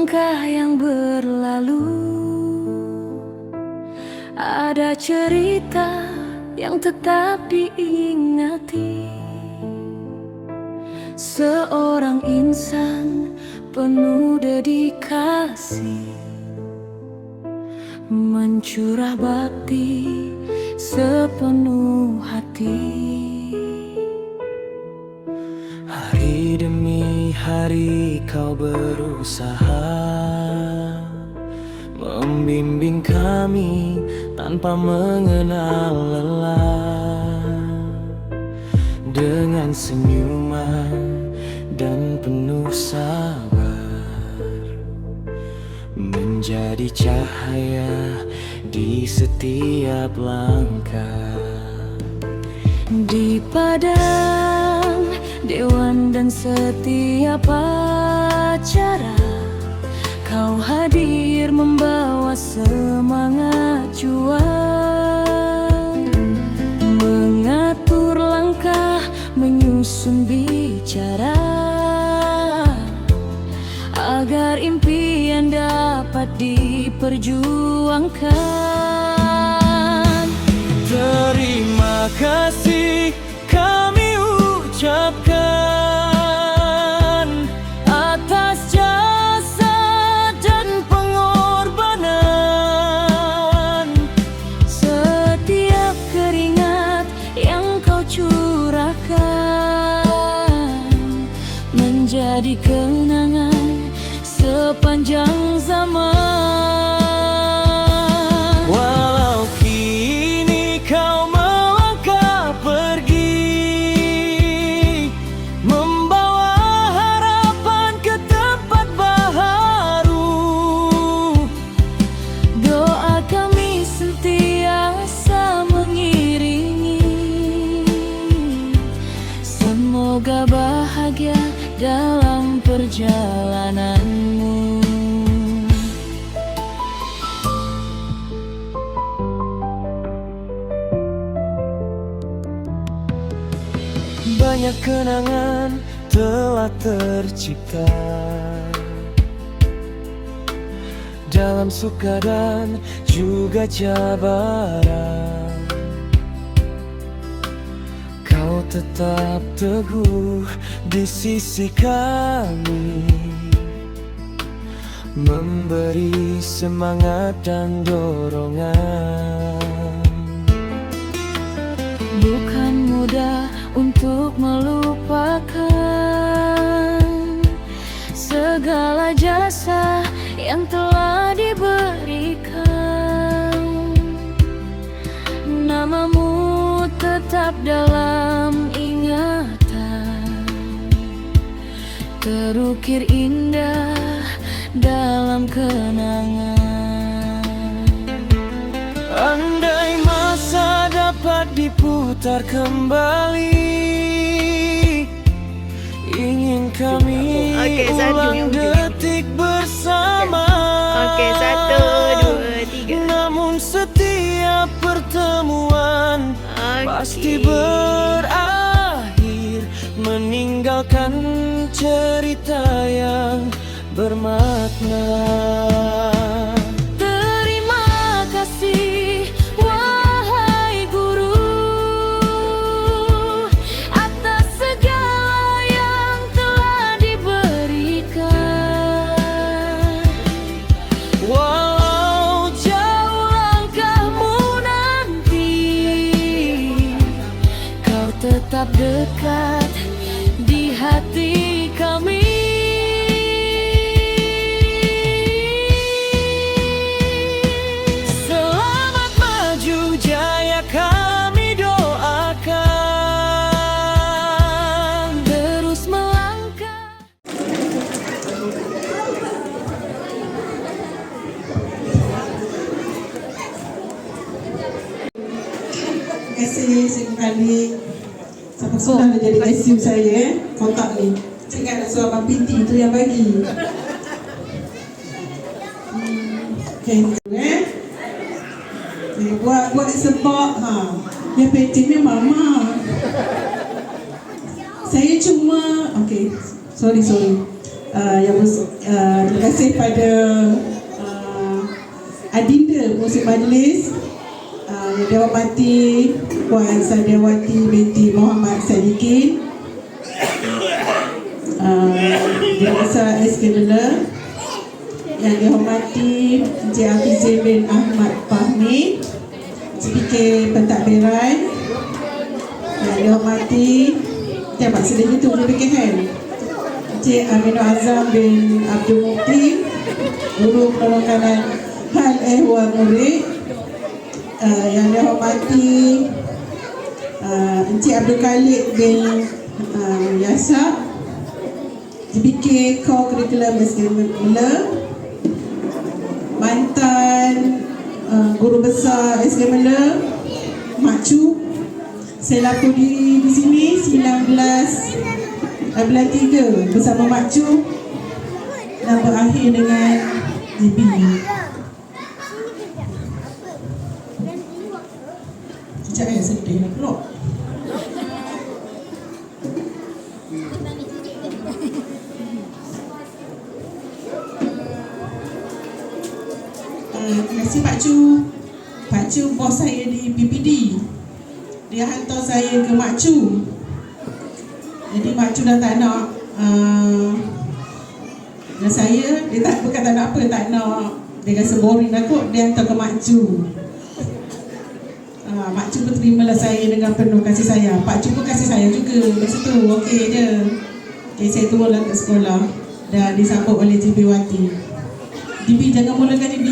langkah yang berlalu, ada cerita yang tetap diingati. Seorang insan penuh dedikasi, mencurah bakti sepenuh hati. Hari demi hari kau berusaha membimbing kami tanpa mengenal lelah. Dengan senyuman dan penuh sabar, menjadi cahaya di setiap langkah. Di padang dewan dan setiap acara, kau hadir membawa semangat juang, mengatur langkah, menyusun bicara, agar impian dapat diperjuangkan. Terima kasih kami ucapkan atas jasa dan pengorbanan. Setiap keringat yang kau curahkan menjadi kenangan sepanjang zaman. Walau kini kau melangkah pergi, membawa harapan ke tempat baharu, doa kami sentiasa mengiringi. Semoga bahagia dalam perjalananmu. Banyak kenangan telah tercipta dalam suka dan juga cabaran. Kau tetap teguh di sisi kami, memberi semangat dan dorongan. Bukan mudah untuk melupakan segala jasa yang telah diberikan. Namamu tetap dalam ingatan, terukir indah dalam kenangan. Andai masa dapat diputar kembali, ingin kami ulang detik bersama. Okey, 1, 2, 3. Namun setiap pertemuan pasti berakhir, meninggalkan cerita yang bermakna. Terima kasih wahai guru atas segala yang telah diberikan. Walau jauh langkahmu nanti, kau tetap dekat di hati kami. Selamat maju jaya kami doakan, Terus melangkah. Terima kasih sekali. Siapa sudah menjadi ICU saya, kontak ni. Saya ingat nak suruh Abang PT tu yang bagi. Okay, buat sebab yang PT ni mama. Saya cuma, okay, sorry. Terima kasih pada Adinda Musim Majlis, yang dihormati Puan Sadiawati binti Muhammad Sadikin, Yang Besar SK Miller, yang dihormati Encik Hafizin bin Ahmad Fahmi, Speaker Pentadbiran, yang dihormati Pak sedih itu PKN, Encik Aminul Azam bin Abdul Mukti, Guru Penolong Hal Ehwal Murid, yang dihormati Encik Abdul Khalid bin Yasa, GPK Core Curriculum SK Miller, mantan Guru Besar SK Miller, Mak Cu. Saya lapor diri di sini 19 bulan 3 bersama Mak Cu, dan berakhir dengan JB. Sekejap sedih nak peluk. Terima kasih Pak Cu. Pak Cu bos saya di PPD. Dia hantar saya ke Mak Cu. Jadi Mak Cu dah tak nak dan saya, dia tak bukan tak nak apa, tak nak, dia rasa boring lah kot, dia hantar ke Mak Cu. Mak Cu pun terimalah saya dengan penuh kasih sayang. Pak Cu pun kasih sayang juga. Masa tu okey je. Okay, saya turunlah ke sekolah dan disambut oleh JB Wati. JB jangan mulakan JB.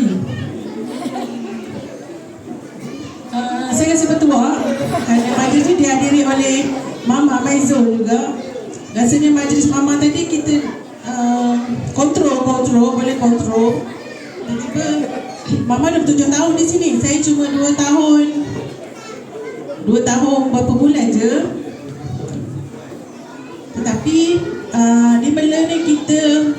Saya rasa bertuah kerana majlis ni dihadiri oleh Mama Maizul juga. Rasanya majlis Mama tadi kita kontrol, boleh kontrol. Tiba-tiba Mama dah 7 tahun di sini. Saya cuma 2 tahun berapa bulan je. Tetapi di Miller ni kita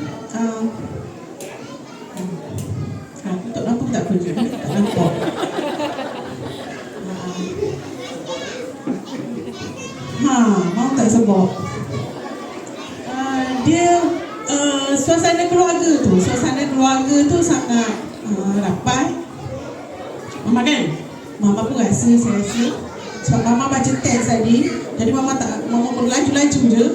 tak nampak tak apa je. Tak nampak. Mau tak sebab dia suasana keluarga tu sangat rapat. Mama kan? Mama pun rasa, saya rasa sebab Mama baca teks tadi. Jadi Mama berlaju-laju je.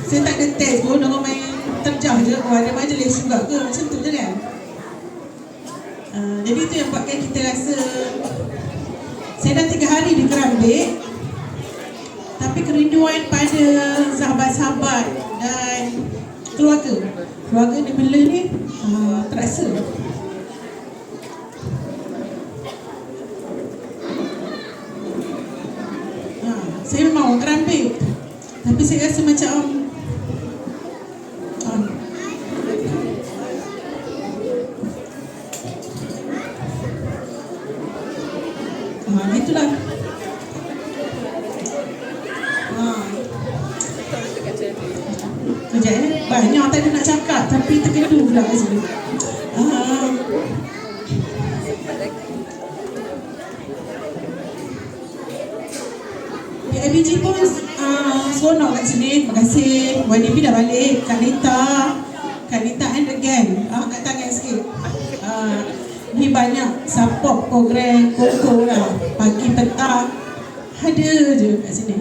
Saya tak ada teks pun, orang main terjah je. Oh ada majlis juga ke? Macam tu je kan? Jadi itu yang buatkan kita rasa. Saya dah 3 hari di Kerambik, tapi kerinduan pada sahabat-sahabat dan keluarga di Miller ni terasa. Saya memang orang Kerambik, tapi saya rasa macam itulah. Kejap banyak tadi nak cakap tapi terkedu pula kat sini. PIBG pun seronok kat sini. Terima kasih. YDP dah balik. Kak Nita and the gang. Kat tangan sikit. Ni banyak support program Koko lah. Pagi petang ada je kat sini.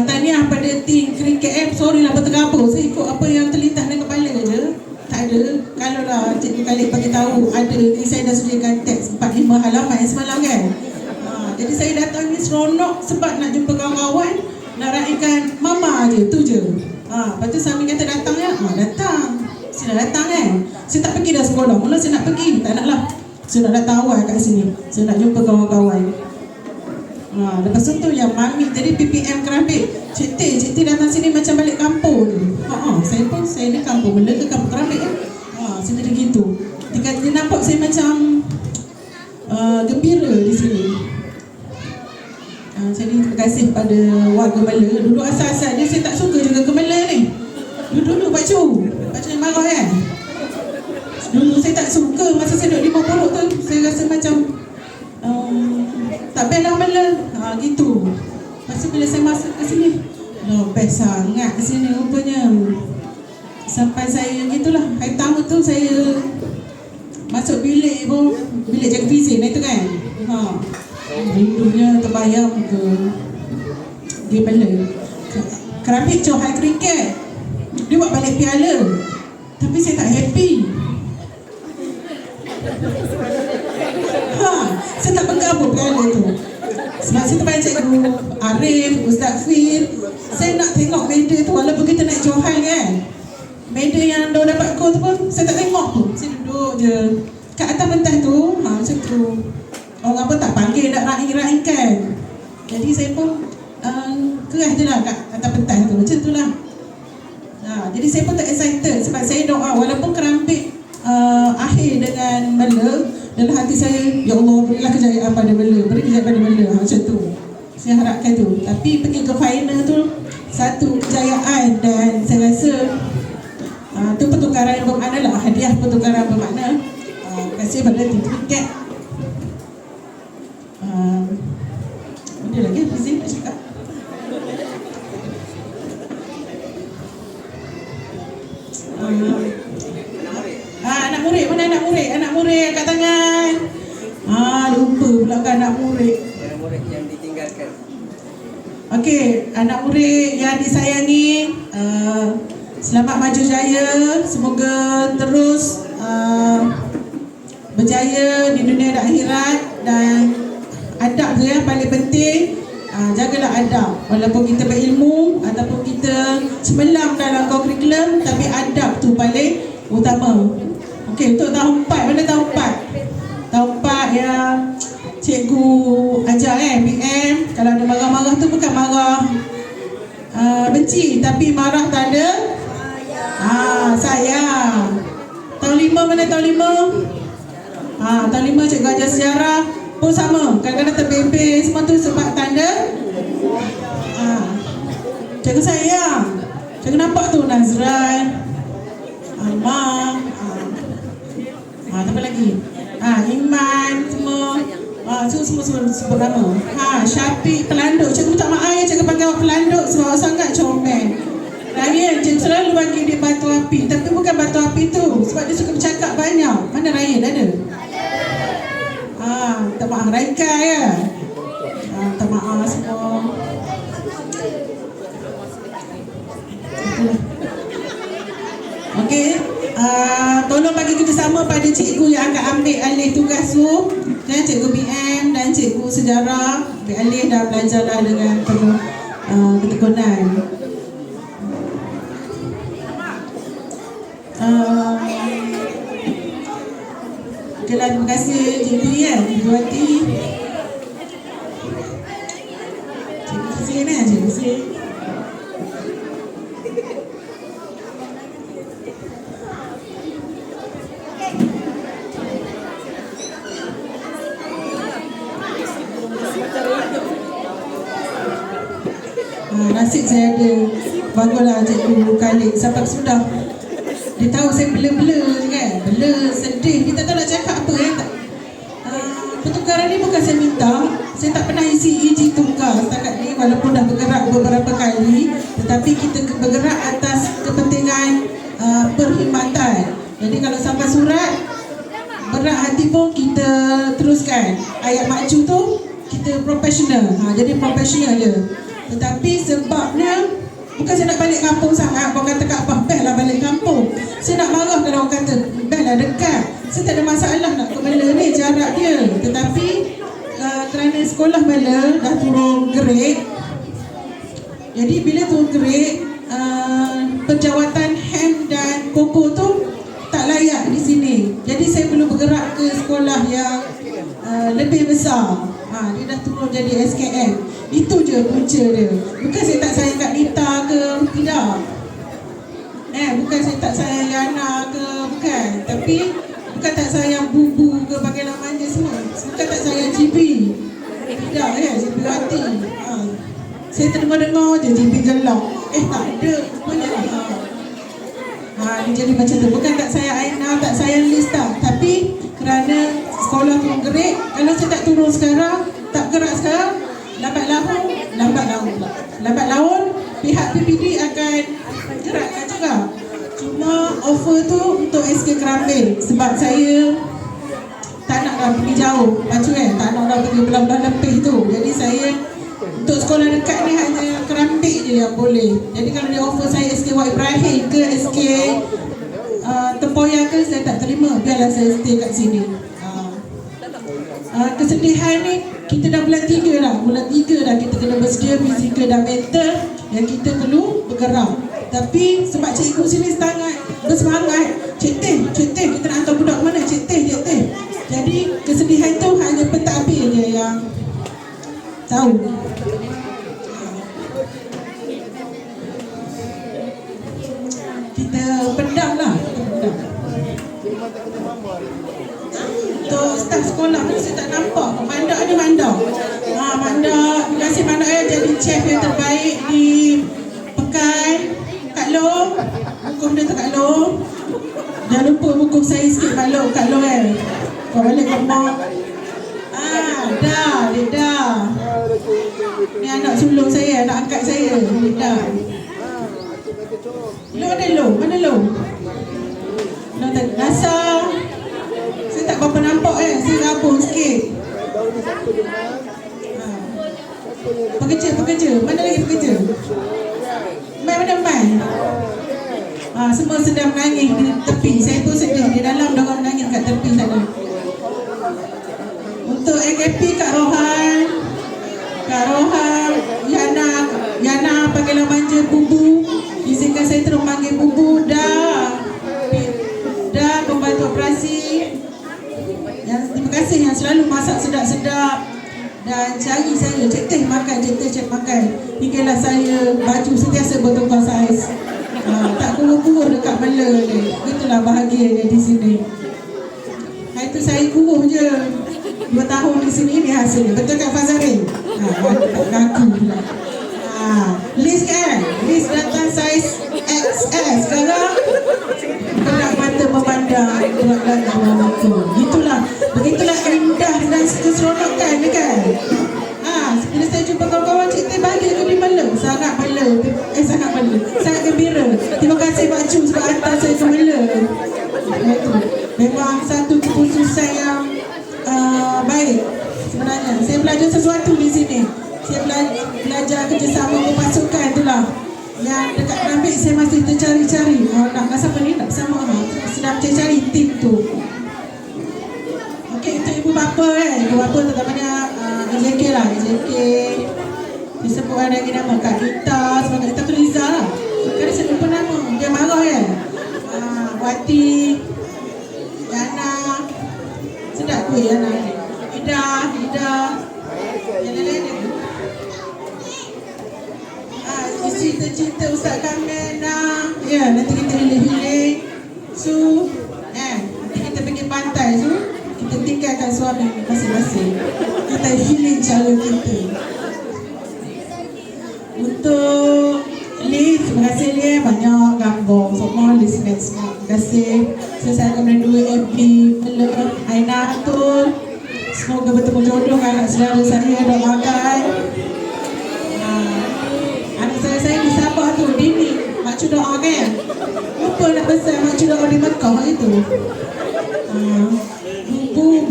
Tahniah pada tim KRIM. Sorry lah berterabur. Saya ikut apa yang terlintas dalam kepala je. Tak ada. Kalau lah Cikgu Khalid bagi tahu ada ni, saya dah sediakan teks 4-5 halaman semalam kan. Jadi saya datang ni seronok sebab nak jumpa kawan-kawan, nak raikan Mama je, tu je. Lepas tu Sami kata datang ya. Datang. Saya nak datang kan. Saya tak pergi dah sekolah. Mula saya nak pergi, tak nak lah. Saya nak datang awal kat sini. Saya nak jumpa kawan-kawan. Lepas tu yang Mami tadi PPM Kerambik, Cik T datang sini macam balik kampung tu. Saya ni kampung Miller ke kampung Kerambik kan. Saya jadi gitu. Dia nampak saya macam gembira di sini. Jadi terima kasih pada warga Miller. Dulu asal-asalnya saya tak suka juga ke Miller ni. Dulu Pak Cu yang marah kan. Dulu saya tak suka masa saya duduk di Puruk tu. Saya rasa macam tak best lah Miller. Gitu. Lepas tu bila saya masuk ke sini, Loh, best sangat sini rupanya. Sampai saya gitulah. Hari pertama tu saya masuk bilik pun, bilik jaga fizik itu kan. Rindunya terbayang ke dia bela. Kerapik Johai kriket. Dia buat balik piala. Tapi saya tak happy. Saya tak pegang apa piala tu. Sebab saya terbayang cikgu Arif, Ustaz Fir. Saya nak tengok medal tu walaupun kita naik Johai kan. Medal yang dia dapat gol tu pun saya tak tengok pun. Saya duduk je kat atas pentas tu, macam tu. Orang apa tak panggil nak raih-raihkan. Jadi saya pun keras je lah kat atas pentas tu. Macam tu lah. Jadi saya pun tak excited sebab saya doa walaupun Kerapik akhir dengan Bela, dalam hati saya, ya Allah berilah kejayaan pada Bela, beri kejayaan pada Bela, macam tu saya harapkan tu. Tapi pergi ke final tu satu kejayaan dan saya rasa tu pertukaran yang bermakna lah, hadiah pertukaran bermakna. Terima kasih pada tim kriket. Ada lagi apa sih nak cakap? Anak murid, mana anak murid? Anak murid kat tangan. Lupa pula kan anak murid. Anak murid yang ditinggalkan. Okey, anak murid yang disayangi, selamat maju jaya. Semoga terus berjaya di dunia dan akhirat. Dan adab tu yang paling penting. Jagalah adab. Walaupun kita berilmu ataupun kita cemerlang dalam kurikulum, tapi adab tu paling utama. Okey, untuk tahun 4, mana tahun 4? Tahun 4 yang cikgu ajar PM. Kalau ada marah-marah tu bukan marah benci, tapi marah tanda sayang. Tahun 5 mana tahun 5? Tahun 5 cikgu ajar sejarah pun sama. Kadang-kadang terbebel semua tu sebab tanda cikgu sayang. Cikgu nampak tu Nazran, Almah, apa lagi? Iman semua. Semua sebut nama. Syafiq pelanduk. Cikgu tak maaf ya cikgu panggil awak pelanduk sebab awak sangat comel. Ryan, cikgu selalu bagi dia batu api. Tapi bukan batu api tu, sebab dia suka bercakap banyak. Mana Ryan ada? Minta maaf Raika ya. Minta maaf semua. Okey, tolong bagi kerjasama pada cikgu yang akan ambil alih tugas tu, cikgu BM dan cikgu sejarah ambil alih dan belajarlah dengan penuh ketekunan. Okeylah, terima kasih Cikgu ya, Ibu Wati. Cikgu Hussein Cikgu Hussein. Nasib saya ada. Baguslah cikgu Khalid sampai sudah. Dia tahu saya bela-bela je kan. Bela, sedih. Dia tak tahu nak cakap apa pertukaran ni bukan saya minta. Saya tak pernah isi izin tukar setakat ni walaupun dah bergerak beberapa kali. Tetapi kita bergerak atas kepentingan perkhidmatan. Jadi kalau sampai surat berat hati pun kita teruskan. Ayat maju tu kita profesional. Jadi profesional je. Tetapi sebabnya bukan saya nak balik kampung sangat. Orang kata Kak Abah, best lah balik kampung. Saya nak marah kalau orang kata best lah dekat. Saya tak ada masalah nak ke Bela ni, jarak dia. Tetapi kerana sekolah Bela dah turun grade. Jadi bila turun grade, penjawatan HEM dan KOKO tu tak layak di sini. Jadi saya perlu bergerak ke sekolah yang lebih besar. Dia dah turun jadi SKM. Itu je punca dia. Bukan saya tak sayang Kak Nita ke, tidak. Bukan saya tak sayang Yana ke, bukan. Tapi bukan tak sayang Bubu ke, pakai namanya semua. Bukan tak sayang GB. Tidak GB hati. Saya terdengar-dengar je GB gelap. Tak ada. Dia jadi macam tu. Bukan tak sayang Aina, tak sayang Lista. Tapi kerana sekolah turun grade, kalau saya tak turun sekarang, tak gerak sekarang, lambat laun pihak PPD akan gerakkan juga. Cuma offer tu untuk SK Kerambil sebab saya tak nak dah pergi jauh macam kan, tak nak dah pergi belah-belah lebih tu. Jadi saya untuk sekolah dekat ni hanya Kerambil je yang boleh. Jadi kalau dia offer saya SK Wak Ibrahim ke SK Tempoyak ke, saya tak terima. Biarlah saya stay kat sini. Kesedihan ni kita dah bulan 3 dah. Bulan 3 dah kita kena bersedia fizikal dan mental yang kita perlu bergerak. Tapi sebab cikgu sini sangat bersemangat, Cik Teh kita nak hantar budak mana, Cik Teh. Jadi kesedihan tu hanya pentadbir je yang tahu. Kita pendam lah. Untuk staf sekolah ni saya tak nampak. Mandak ada mandak. Mandak. Terima kasih mandak jadi chef yang terbaik di Pekan. Kak Long, hukum dia tu Kak Long. Jangan lupa hukum saya sikit Kak Long Kau balik ke rumah. Dia dah. Ni anak sulung saya, anak angkat saya. Dia dah. Long ada Long? Mana Long? Long tak nasa. Saya tak berapa nampak saya rabung sikit. Pekerja. Mana lagi pekerja? Mai. Semua sedang menangis di tepi. Saya pun sedih. Di dalam dorang menangis kat tepi sana. Untuk AKP Kak Rohan, Yana panggilan manja Bubu. Izinkan saya terus panggil Bubu. Dah pembantu operasi. Terima kasih yang selalu masak sedap-sedap dan cari saya, Cik Teh makan. Hinggalah saya baju sentiasa bertukar saiz. Tak kuruh-kuruh dekat bela ni. Itulah bahagianya di sini. Hari tu saya kuruh je 2 tahun di sini, ni hasilnya. Betul Kak Fazarin? Kaku pula. Liz kan? Liz datang saiz XS. Sekarang berat mata memandang. Begitulah indah dan keseronokan ni kan. Bila saya jumpa kawan-kawan Cik Teh bahagia ke dia mela? Sangat gembira. Terima kasih Pak Chu sebab hantar saya ke mela. Memang satu keputusan yang baik sebenarnya. Saya belajar sesuatu di sini. Saya belajar kerjasama pemasukan itulah. Yang dekat Kerambil saya masih tercari-cari. Nak siapa ni nak bersama. Sedang cari tim tu. Okey, untuk ibu bapa Ibu bapa terutamanya JK lah. JK disebut ada lagi nama Kak Gita. Sebab Kak Gita tu Liza lah. Kerana saya lupa nama. Dia marah Wati, Yana. Sedap kuih Yana ni. Ida. Yang lain-lain dia. Isteri tercinta Ustaz Kamil. Nanti kita hiling-hiling. Nanti kita pergi pantai kita tinggalkan suami masing-masing. Kita healing cara kita. Untuk Liz, terima kasih Liz. Banyak gambar semua listener semua. Terima kasih. Saya akan merindui FB Aina Atul. Semoga bertemu jodoh anak saudara saya. Doakan anak saya di Sabah tu, Dini. Mak Cu doa kan? Lupa nak pesan Mak Cu doa di Mekah itu.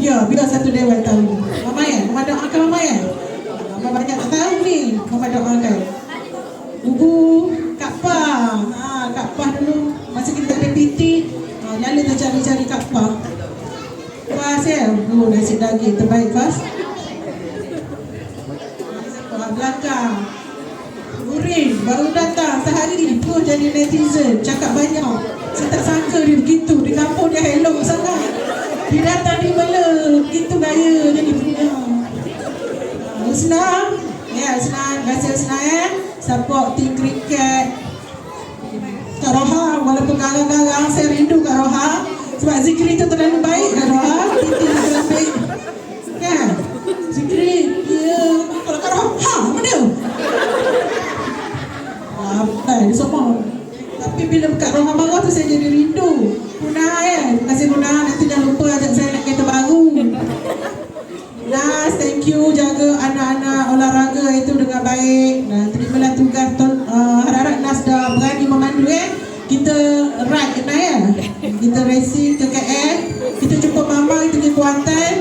Biar satu dewan tahu. Mama doakan Mama Mama banyak tak tahu ni. Mama doakan Bubu, Kak Pa dulu masa kita ada PT, Lala tu cari Kak Pa. Pas nasi daging terbaik Pas. Belakang Urin baru datang sehari pun jadi netizen, cakap banyak. Saya tak sangka dia begitu. Di kampung dia hello sangat. Dia datang di Mela, begitu gaya dia punya. Husna, terima kasih Husna support tim kriket. Kak Roha, walaupun garang-garang saya rindu Kak Roha. Sebab Zikri tu terlalu baik Kak Roha. Kita terlalu baik kan? Zikri, kalau Kak Roha, mana? Dia semua. Tapi bila Kak Roha marah tu saya jadi rindu. Punah terima kasih Punah. Nanti jangan lupa ajak saya nak kereta baru. Nas, thank you. Jaga anak-anak olahraga itu dengan baik. Dan terimalah tugas Kita racing ke KL, kita jumpa mama, kita pergi Kuantan.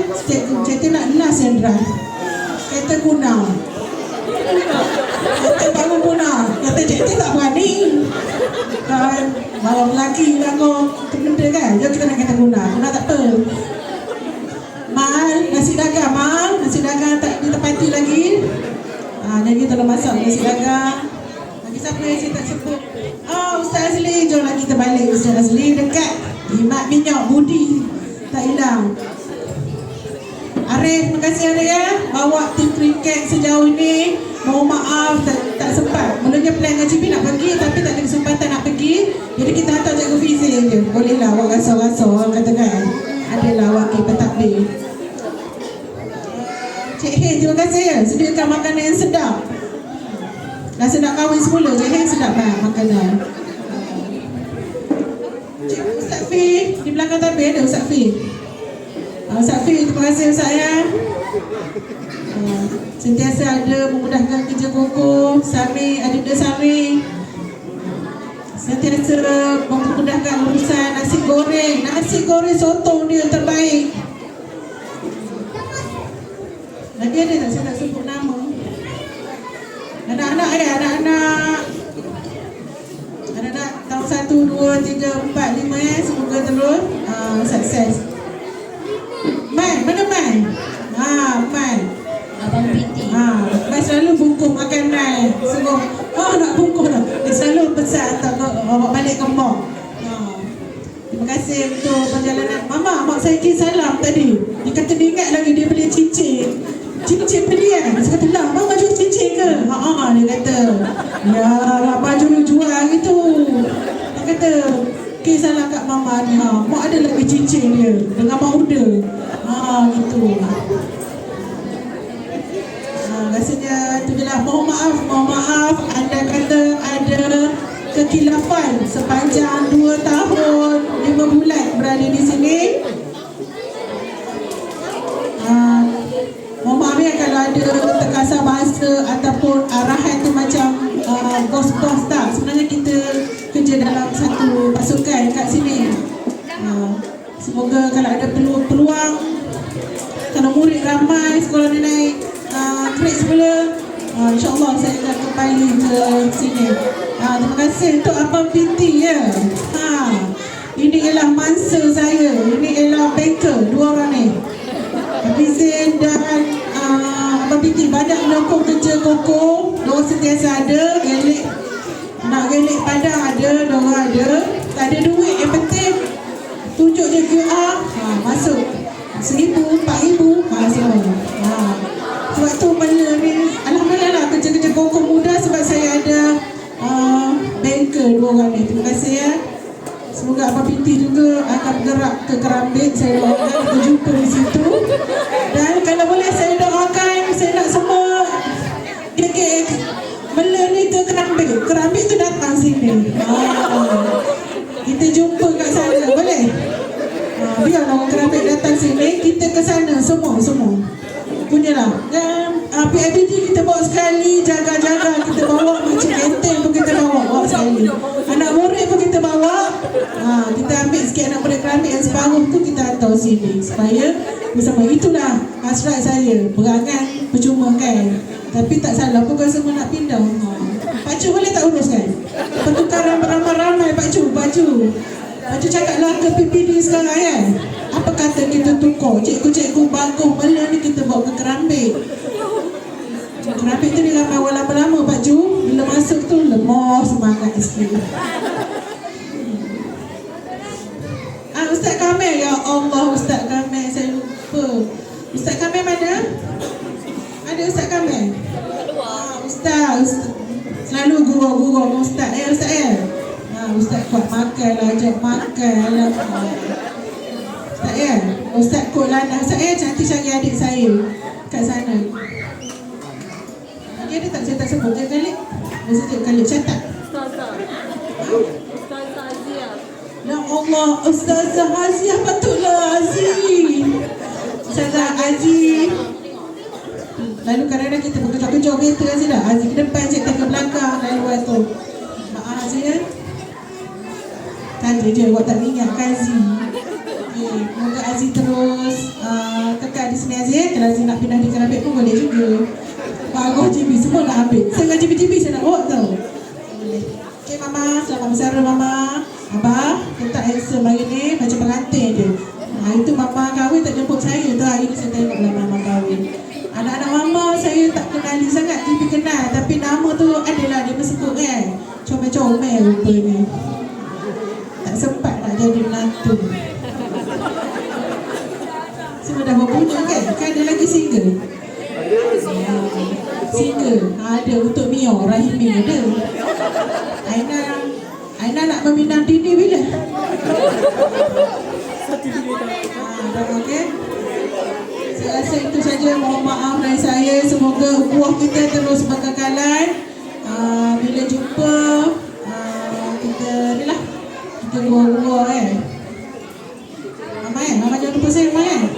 Cikgu nak las yang drive. Kereta guna. Kereta baru guna. Kata cikgu tak berani. Kan, bawa lelaki lah kau. Itu benda kan. Jom kita nak kereta guna. Guna tak apa. Mal, nasi dagang mal. Nasi dagang tak ditepati lagi. Jadi tolong masak nasi dagang. Lagi siapa yang saya tak sebut? Ustaz Azli, jom lah kita balik. Ustaz Azli dekat Jimat Minyak Budi. Tak hilang. Arif, terima kasih Arif ya. Bawa tim kriket sejauh ini. Mohon maaf tak sempat. Mulanya plan dengan Cipi nak pergi tapi tak ada kesempatan nak pergi. Jadi kita hantar Cikgu Fizi je. Boleh lah awak rasa-rasa orang katakan. Adalah wakil pentadbir. Cik Hei, terima kasih ya. Sediakan makanan yang sedap. Dah sedap kahwin semula. Cik Hei sedap lah makanan. Cikgu Ustaz Fi, di belakang tabir ada Ustaz Fi. Ustaz Fi, terima kasih Ustaz ya. Sentiasa ada memudahkan kerja Koko. Sami, Adibda Sami. Sentiasa memudahkan urusan nasi goreng. Nasi goreng sotong dia terbaik. Lagi ada tak saya tak sebut nama? Anak-anak ya, anak-anak. Anak-anak tahun 1, 2, 3, 4, 5 ya. Semoga terus sukses. Man, mana Man? Man. Abang Piti. Man selalu bungkus makanan. Semua, nak bungkus dah. Dia selalu pesan tak bawa balik ke mak. Terima kasih untuk perjalanan. Mama, mak saya kisah salam tadi. Dia kata dia ingat lagi dia beli cincin. Cincin beli kan? Saya kata lah, mak jual cincin ke? Dia kata, ya lah baju dia jual gitu. Dia kata, kisahlah kat mama ni. Mak ada lagi cincin dia dengan mak muda. Gitu. Rasanya tu je lah. Mohon maaf. Anda kata ada kekilafan sepanjang 2 tahun 5 bulan berada di sini. Mohon maaf ya kalau ada terkasar bahasa ataupun arahan tu macam bos-bos tak. Sebenarnya kita kerja dalam satu pasukan kat sini. Semoga kalau ada peluang, kalau murid ramai, sekolah ni naik grade semula, InsyaAllah saya akan kembali ke sini. Terima kasih untuk Abang Piti ya. Ini ialah mansa saya. Ini ialah banker, 2 orang ni. Habib Zain dan Abang Piti. Badak menyokong kerja Koko. Diorang sentiasa ada. Nak gelik padang ada, diorang ada. Tak ada duit, yang penting tunjuk je QR, masuk 1,000, 4,000, semua. Sebab tu benda ni, alhamdulillah lah kerja-kerja Koko mudah sebab saya ada banker 2 orang ni. Terima kasih ya. Semoga Abang Piti juga akan bergerak ke Kerambit. Saya doakan kita jumpa di situ. Dan kalau boleh saya doakan, saya nak semua KKF melani ke Kerambit. Kerambit tu datang sini. Kita jumpa kat sana, boleh? Biar orang Kerambit datang sini, kita ke sana semua. Punyalah. Dan PIBG kita bawa sekali, jaga-jaga kita bawa, macam enteng pun kita bawa sekali. Anak murid pun kita bawa. Kita ambil sikit anak murid Kerambit yang separuh tu kita hantar sini supaya bersama. Itulah hasrat saya. Berangan percuma kan. Tapi tak salah, bukan semua nak pindah. Pak Cu boleh tak uruskan? Pertukaran ramai-ramai Pak Cu. Pak Cu cakaplah ke PPD sekarang kan. Apa kata kita tukar? Cikgu-cikgu bagus malam ni kita bawa ke Kerambit. Kerambit tu dia ramai orang lama-lama Pak Cu. Bila masuk tu lemah semangat sikit. Ustaz Kamil, ya Allah Ustaz Kamil, saya lupa. Ustaz Kamil mana? Ada Ustaz Kamil? Ustaz selalu gurau dengan Ustaz ya Ustaz ya. Ustaz kuat makan lah, ajak makan lah. Ustaz ya. Ustaz kot lah Ustaz ya, cantik cari adik saya kat sana. Okay, ada tak saya tak sebut je kali? Saya kali catat. Ya Allah, Ustazah Aziah, patutlah Aziz. Ustazah Aziz. Lalu kadang-kadang kita berkejar-kejar kereta Aziz dah. Aziz ke depan, cik ke belakang. Lalu tu maaf Aziz ya. Saja je awak tak ingatkan Aziz. Okay, moga Aziz terus kekal di sini Aziz. Kalau Aziz nak pindah di Kerapit pun boleh juga. Bagus GB semua nak ambil. Saya dengan GB saya nak bawa tau. Boleh. Okay Mama, selamat bersara Mama. Abah letak handsome hari ni macam pengantin je. Itu Mama kahwin tak jemput saya tu. Hari ni saya tengoklah Mama kahwin. Anak-anak Mama saya tak kenali sangat. TV kenal tapi nama tu adalah dia bersebut kan. Comel-comel rupanya. Tak sempat nak jadi menantu. Semua dah berpunya kan? Kan ada lagi single? Single? Ada untuk Mio, Rahimi ada. Aina nak meminang Dini bila? Dah okey? Saya rasa itu saja. Mohon maaf dari saya. Semoga ukhuwah kita terus berkekalan. Bila jumpa kita ni lah. Kita gua-gua Mama Mama jangan lupa saya Mama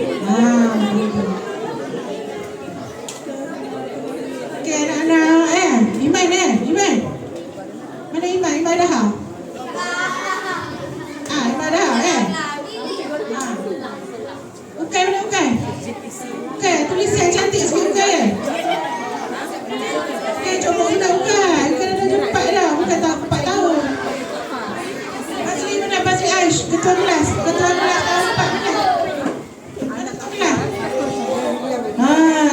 okey anak-anak Iman Iman mana Iman? Iman dah Iman dah Ukai mana Ukai? Ukai tulis yang cantik sikit Ukai Ukai coba kita Ukai Ukai dah jumpa dah bukan tak 4 tahun Pasri mana Pasri Aish ketua kelas tahun 4 mana ketua kelas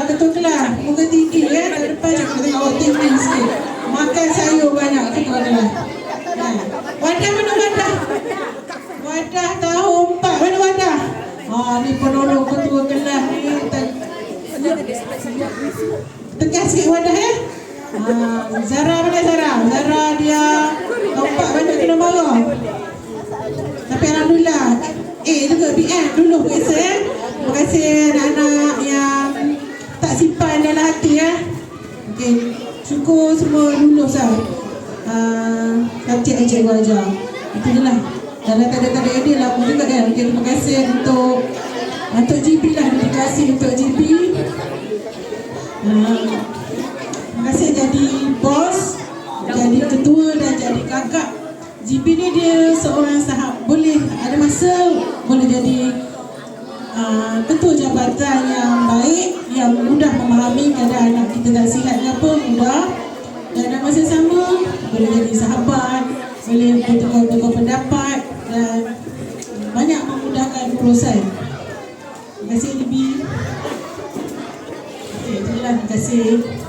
ketua kelas muka tinggi ya tak depan je kita tengok awak tinggi sikit makan sayur banyak ketua kelas Wadah mana Wadah? Wadah tahun 4 mana Wadah? Ni penolong ketua kelas ni tegas sikit Wadah ya Zara mana Zara? Zara dia nampak banyak kena marah tapi Alhamdulillah juga BM dulu biasa ya. Terima kasih anak-anak yang tak simpan dalam hati ya. Okay. Syukur semua lulus lah subjek yang cikgu ajar. Itu je lah. Dan tak ada idea lah pun juga kan. Okay, terima kasih untuk GB lah. Terima kasih untuk GB. Terima kasih jadi bos, jadi ketua dan jadi kakak. GB ni dia seorang sahab, boleh ada masa boleh jadi ketua jabatan yang baik, yang mudah memahami keadaan anak kita tak sihat ke apa, mudah. Dan dalam masa sama boleh jadi sahabat, boleh bertukar pendapat dan banyak memudahkan urusan. Terima kasih GB. Okay, itulah, terima kasih.